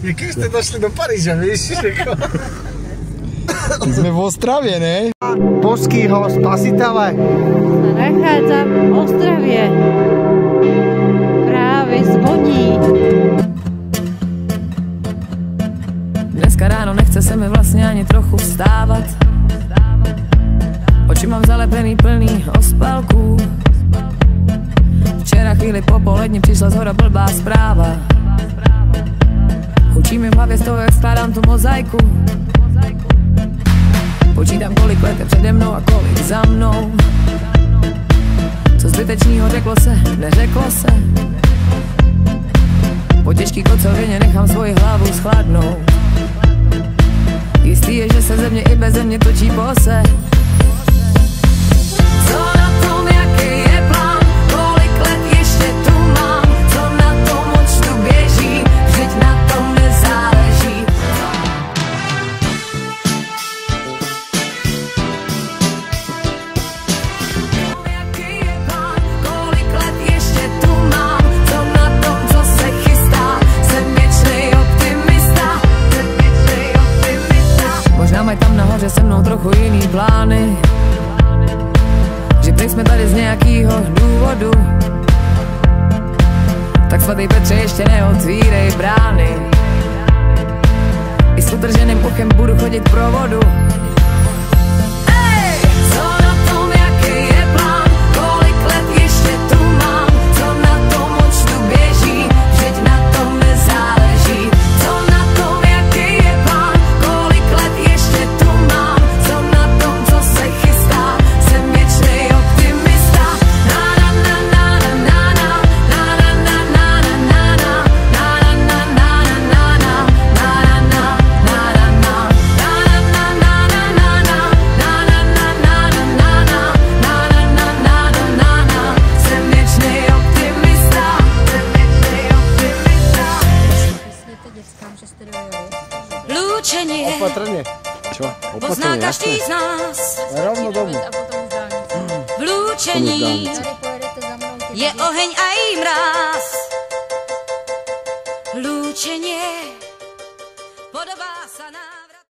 Jak jste došli do Paríže, víš? Jsme v Ostravě, ne? Božskýho spasitele. Nachádzam v Ostravě. Právě zvoní. Dneska ráno nechce se mi vlastně ani trochu vstávat. Oči mám zalepený plný ospalků. Včera chvíli po poledni přišla zhora blbá zpráva. Hučí mi v hlavě z toho, jak skládám tu mozaiku. Počítám, kolik let je přede mnou a kolik za mnou. Co zbytečnýho řeklo se, neřeklo se. Po těžký kocovině nechám svoji hlavu schladnout. Jistý je, že se ze mě i beze mě točí pose. Co na tom, jaký je plán, kolik let ještě tu mám, co na tom účtu běží, vždyť na tom nezáleží. Jaký je plán, kolik let ještě tu mám, co na tom, co se chystá, jsem věčnej optimista, Možná mají tam nahoře se mnou trochu jiný plány, že prý jsme tady z nějakýho důvodu. Tak svatý Petře, ještě neotvírej brány. I s utrženým uchem budu chodit pro vodu. Ej! Co na tom, jaký je plán, kolik let ještě tu mám, co na tom účtu běží, vždyť na tom nezáleží. Co na tom, jaký je plán, kolik let ještě tu mám, co na tom, co se chystá, jsem věčnej optimista. Na na na na na na na na na na na na na na na Lúčenie, Opatrně. Čo? pozná Opatrně, každý jasné. z nás. Rovno domů. V lúčení je oheň a i mráz. Lúčenie